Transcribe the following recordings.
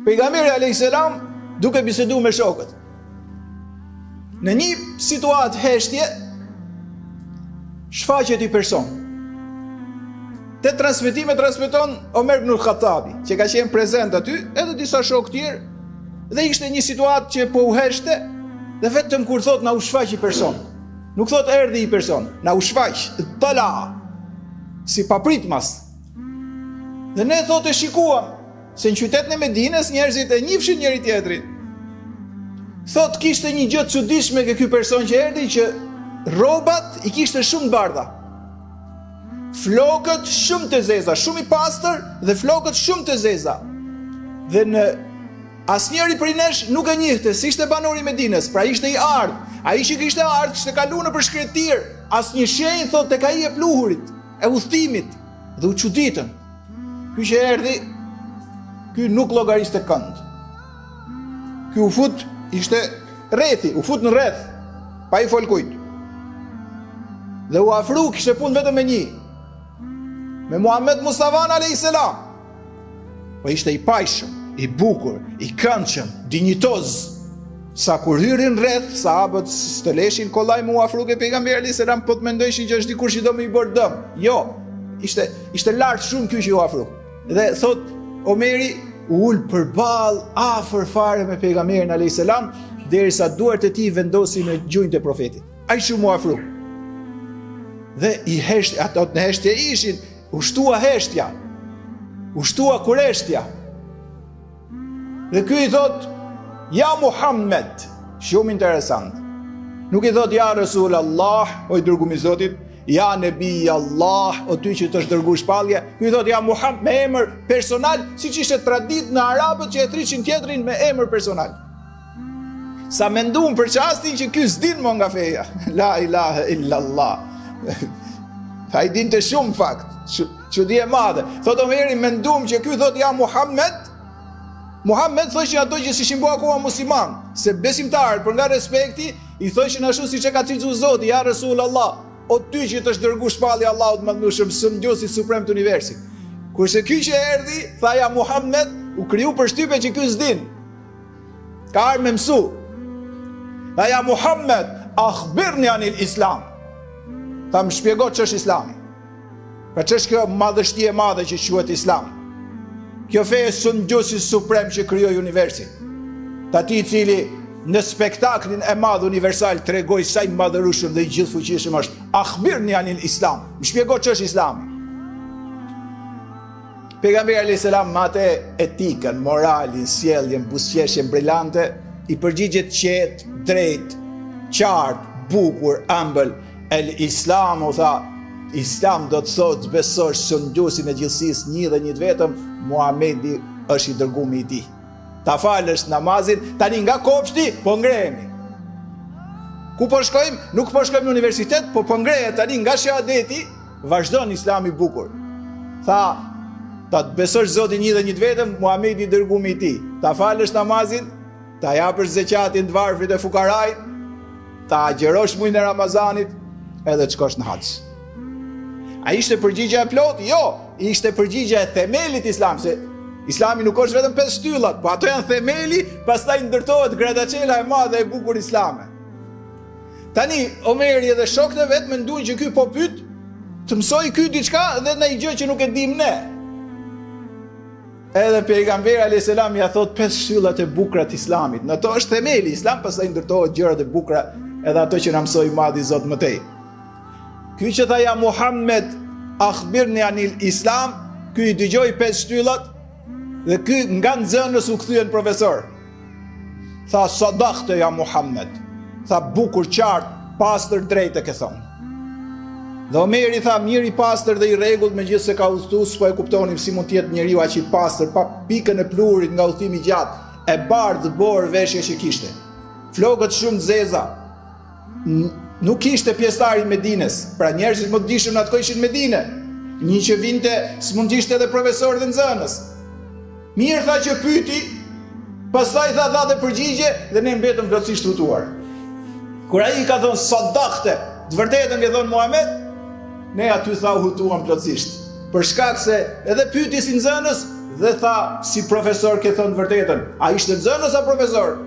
Pejgamberi alayhis salam duke biseduar me shokët. Në një situatë heshtje shfaqet i person. Te transmetime transmeton Omer ibn al-Khattabi, që ka qenë prezent aty, edhe disa shokë tjerë, dhe ishte një situatë që po u heshte, dhe vetëm kur thot na u shfaq i person. Nuk thot erdhi i person, na u shfaq, tala, si papritmas. Dhe ne thot e shikuam, se në qytetin e Medinës njerëzit e njihshin njëri tjetrin. Thot kishte një gjë të çuditshme ke ky person që erdhi, që rrobat i kishte shumë të bardha. Flokët shumë të zeza, shumë i pastër dhe flokët shumë të zeza. Dhe në asnjëri prej nesh nuk e njihte se ishte banori i Medinës, pra ishte i ardh. Ai që kishte ardh, kishte kaluar nëpër shkretir, asnjë shenjë thot tek ai e pluhurit, e udhëtimit, dhe u çuditën. Ky që erdhi, ky nuk llogariste kënd. Ky u fut, ishte rrethi, u fut në rreth, pa i fol kujt. Dhe u afru, kishte punë vetëm me një, me Muhammed Mustafa alayhis salam. Po ishte i pajshëm, i bukur, i këndshëm, dinjitoz. Sa kur hyrin rreth, sahabët stëleshin kollaj mu afru ke pejgamberi alayhis salam, po të mendojshin që është dikush që do më i bërë dëm. Jo, ishte lart shumë ky që u afru. Dhe thot Omeri u ul përball afër fare me pejgamberin alayhis salam, derisa duart e tij vendosin në gjunjët e profetit. Ai shumë u afru. Dhe i hesht, ato në heshtje ishin, ushtua heshtja, ushtua kureshtja. Dhe ky i thot, ja Muhammed, shumë interesant. Nuk i thot, ja Rasul Allah, o i dërgumi Zotit, ja Nebi Allah, o ty që të është dërgu shpallje. Ky i thot, ja Muhammed, me emër personal, si që ishte tradit në Arabët që e thriqin tjetrin me emër personal. Sa mendum për çastin që ky s'din më nga feja. La ilaha illallah. Ai dinte shumë fakt, çudi e madhe. Thot Omeri, mendum që ky thot ja Muhammed. Muhammed thoshin ato që s'ishin bërë akoma musliman, se besimtarët për nga respekti i thoshin ashtu siç e ka thënë Zoti, ja Rasul Allah, o ty që të është dërguar shpallja e Allahut mëndshëm, Sunduesi suprem të universit. Kurse ky që erdhi, tha ja Muhammed, u kriju përshtypje që ky s'din. Ka ardhur me mësu. Tha ja Muhammed, akhbirni anil Islam. Ta më shpjego që është Islami. Pra që është kjo madhështie madhe që quhet Islam. Kjo fe e Sunduesi suprem që krijoi universin. Tati i cili në spektaklin e madh universal tregoi sa i madhërueshëm dhe i gjithfuqishëm është. Akhbirni anil Islam. Më shpjego që është Islami. Pejgamberi alayhis salam me atë etikën, moralin, sjelljen, buzëqeshjen brillante, i përgjigjet qetë, drejt, qartë, bukur, ëmbël. El Islam, u tha, Islam do të thotë besosh Sunduesin e gjithësisë, një dhe një të vetëm, Muhamedi është i dërguari i tij. Ta falësh namazin, tani nga kopshti po ngrehemi. Ku po shkojmë? Nuk po shkojmë në universitet, po ngrehet tani nga shahadeti, vazhdon Islami bukur. Tha, ta të besosh Zotin një dhe një të vetëm, Muhamedi i dërguari i tij. Ta falësh namazin, ta japësh zeqatin të varfrit e fukarajt, ta agjerosh muajin e Ramazanit, edhe të shkosh në haxh. A ishte përgjigja e plotë? Jo, ishte përgjigja e themelit Islam, se Islami nuk është vetëm 5 shtyllat, po ato janë themeli, pastaj ndërtohet gradacela e madhe e bukur islame. Tani Omeri dhe shokët e vet mendojnë që ky po pyet të mësoj ky diçka dhe ndaj gjë që nuk e dim ne. Edhe pejgamberi alayhis salam ja thot 5 shtyllat e bukura të Islamit. Në to është themeli Islam, pastaj ndërtohet gjërat e bukura, edhe ato që na mësoi madhi Zot më tej. Ky që tha ja Muhammed, akhbirni anil Islam, ky i dëgjoi 5 shtyllat dhe ky nga nxënës u kthyen profesor. Tha sadakhte ja Muhammed. Tha bukur, qartë, pastër, drejt e ke thonë. Dhe Omeri tha mirë i pastër dhe i rregullt, megjithëse ka udhëtuar, s'po e kuptonim si mund të jetë njeriu aq i pastër pa pikën e pluhurit nga udhëtimi i gjatë, e bardhë borë veshje që kishte. Flokët shumë zeza. Nuk ishte pjesëtar i Medinës, pra njerëzit më të dishëm në atë kohë ishin në Medinë. Një që vinte s'mund të ishte edhe profesor dhe nxënës. Mirë tha që pyeti, pastaj tha dha dhe përgjigje dhe ne mbetëm plotësisht hutuar. Kur ai ka thënë sadakhte, të vërtetën ke thënë Muhammed, ne aty tha u hutuam plotësisht. Për shkak se edhe pyeti si nxënës dhe tha, si profesor ke thënë vërtetën. A ishte nxënës a profesor?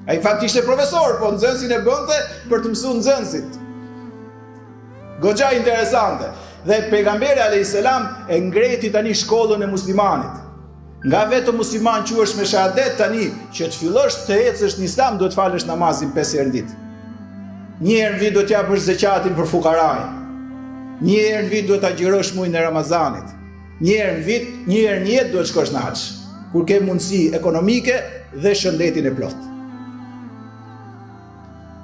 A i fakt ishte profesor, po nxënësin e bënte për të mësuar nxënësit. Goxha interesante. Dhe pejgamberi a.s. e ngreti tani shkollën e muslimanit. Nga vetëm musliman quhesh me shahadet tani që të fillosh të ecësh në islam duhet falësh namazin 5 herë në ditë. Një herë në vit duhet japësh zakatin për fukarajin. Një herë në vit duhet ta agjërosh muajin e Ramazanit. Një herë në vit, një herë në jetë duhet shkosh në haxh, kur ke mundësi ekonomike dhe shëndetin e plotë.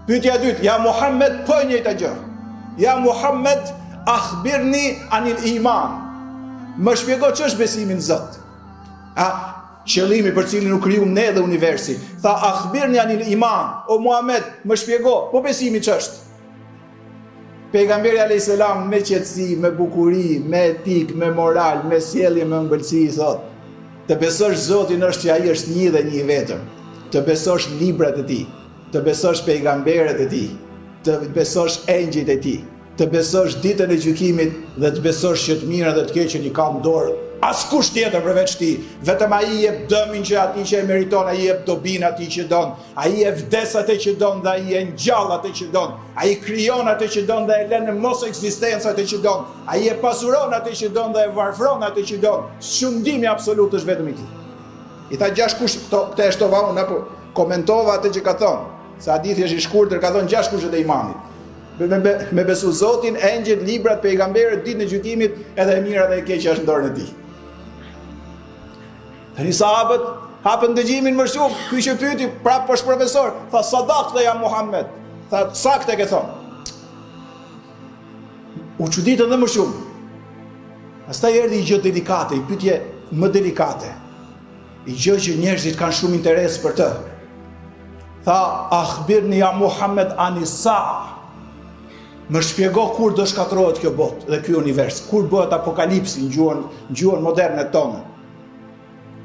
Pyetja e dytë, ja Muhammed, po e njëjta gjë. Ja Muhammed, akhbirni anil iman. Më shpjego ç'është besimi në Zot. Qëllimi për cilin u kriju ne dhe universi. Tha, akhbirni anil iman. O Muhammed, më shpjego, po besimi ç'është? Pejgamberi a.s. me qetësi, me bukuri, me etik, me moral, me sjellje, me ëmbëlsi, thot, të besosh Zotin është që ai është një dhe një i vetëm. Të besosh librat e tij, të besosh pejgamberet e tij, të besosh engjëjt e tij, të besosh ditën e gjykimit dhe të besosh që të mira dhe të keqen i ka në dorë askush tjetër përveç ti. Vetëm ai i jep dëmin që atij që e meriton, ai i jep dobin atij që don, ai e vdes atë që don dhe ai e ngjall atë që don, ai krijon atë që don dhe e lën në mos ekzistencë atë që don, ai e pasuron atë që don dhe e varfron atë që don. Shëndimi absolut është vetëm i tij. I tha 6 kush, këtë e shtova unë apo komentova atë që ka thonë. Se hadithi është i shkurtër, ka thonë 6 kushtet e imanit. Me besu Zotin, engjëjt, librat, pejgamberët, ditën e gjykimit, edhe e mira dhe e keqja është në dorën e tij. Tani sahabët hapën dëgjimin më shumë, ky që pyeti, prapë është profesor, tha sadaqte ja Muhammed. Tha saktë ke thonë. U çuditën edhe më shumë. Pastaj erdhi një gjë delikate, i pyetje më delikate. I gjë që njerëzit kanë shumë interes për të. Tha, akhbirni ja Muhammed anisa. Më shpjego kur do shkatërrohet kjo botë dhe ky univers, kur bëhet apokalipsi në gjuhën moderne tonë.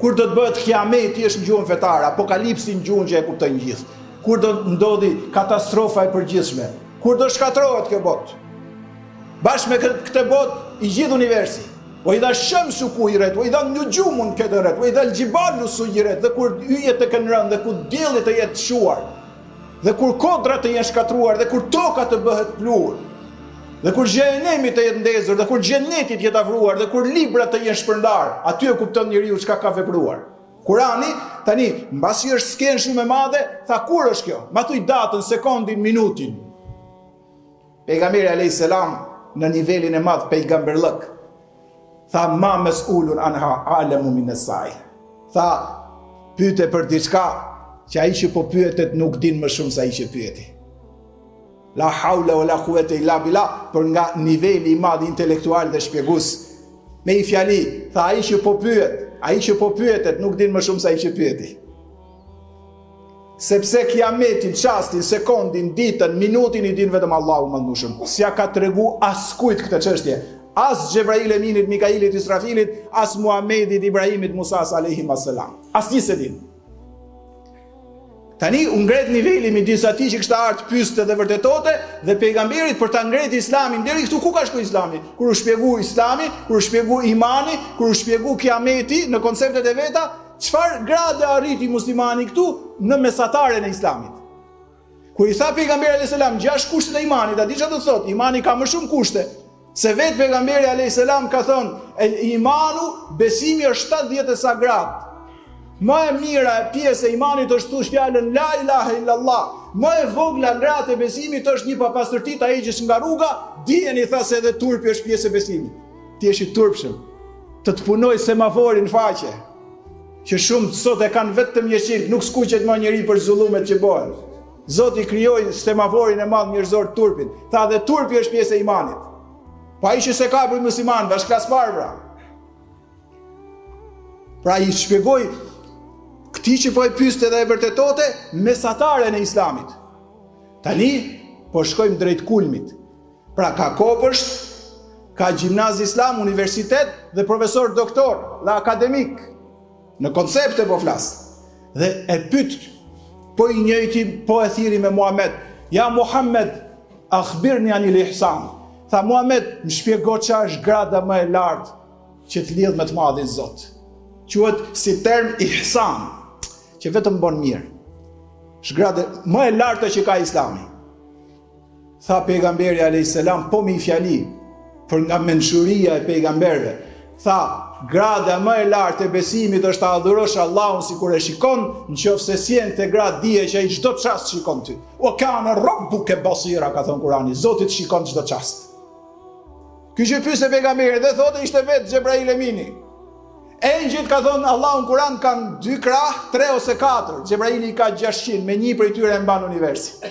Kur do të bëhet kiameti është në gjuhën fetare, apokalipsi në gjuhën që e kuptojnë gjithë. Kur do ndodhi katastrofa e përgjithshme, kur do shkatërrohet kjo botë. Bashkë me këtë botë i gjithë universi. O idha shamsu kuiret, o idha nujumun kadarat, o idha aljibalu suyirat, dhe kur yjet të kenë rënë, dhe kur dielli të jetë shuar, dhe kur kodrat të jenë shkatruar, dhe kur toka të bëhet plur, dhe kur xhenemi të jetë ndezur, dhe kur xheneti të jetë avruar, dhe kur librat të jenë shpërndar, aty e kupton njeriu çka ka vepruar. Kurani tani mbasi është skenë shumë e madhe, tha kur është kjo? Ma thuj datën, sekondin, minutin. Pejgamberi alayhis salam në nivelin e madh pejgamberllëk. Tha ma mes'ulun anha alamu min as-sa'il. Tha pyete për diçka që ai që po pyetet nuk din më shumë se ai që pyeti. La haula wala quwwata illa billah, për nga niveli i madh intelektual dhe shpjegues. Me i fjali, tha ai që po pyetet nuk din më shumë se ai që pyeti. Sepse kiametin, çastin, sekondin, ditën, minutin i din vetëm Allahu mëndshëm. S'ja ka tregu askujt këtë çështje. As Xhebrail Eminit, Mikailit, Israfilit, as Muhamedit, Ibrahimit, Musas alayhim assalam. As një se din. Tani u ngret niveli midis atij që kishte ardhur pyeste dhe vërtetote dhe pejgamberit për ta ngretë Islamin deri këtu. Ku ka shkuar Islami? Kur u shpjegoi Islami, kur u shpjegoi imani, kur u shpjegoi kiameti në konceptet e veta, çfarë grade arriti muslimani këtu në mesataren e Islamit? Kur i tha pejgamberi alayhis salam 6 kushtet e imanit, a di çfarë do të thotë? Imani ka më shumë kushte. Se vetë pejgamberi alayhis salam ka thonë, imanu, besimi është 70 e sagrat. Më e mira e pjesë e imanit është thush fjalën la ilaha illallah. Më e vogla gratë e besimit është një papastërti ta heqësh nga rruga, dijeni tha se edhe turpi është pjesë e besimit. Ti je i turpshëm. Të punoj semaforin në faqe. Që shumë sot e kanë vetëm jeçil, nuk skuqet më njëri për zullumet që bëhen. Zoti krijoi semaforin e madh njerëzor turpin. Tha dhe turpi është pjesë e imanit. Pa ai që se ka për musliman, bashkëklas barbara. Pra i shpjegoj këti që po e pyeste dhe e vërtetote mesataren e Islamit. Tani po shkojmë drejt kulmit. Pra ka kopësht, ka gjimnaz islam, universitet dhe profesor doktor dhe akademik. Në koncepte po flas. Dhe e pyet po i njëjti po e thiri me Muhammed. Ja Muhammed, akhbirni anil ihsan. Tha Muhammed, më shpjego çfarë është grada më e lartë që të lidh me të madhin Zot. Quhet si term ihsan, që vetëm bën mirë. Shgradë më e larta që ka Islami. Tha pejgamberi alayhis salam, po me fjali për nga mençuria e pejgamberëve. Tha, grada më e lartë e besimit është ta adhurosh Allahun sikur e shikon, nëse sjell te grad dije që ai çdo çast shikon ty. O kana rabbuka basira, ka thënë Kurani, Zoti të shikon çdo çast. Ky që pyese pejgamberin dhe thotë ishte vetë Xhebrail Emini. Engjëjt ka thonë Allahu në Kur'an kanë 2 krah, 3 ose 4. Xhebraili ka 600, me një prej tyre e mban universin.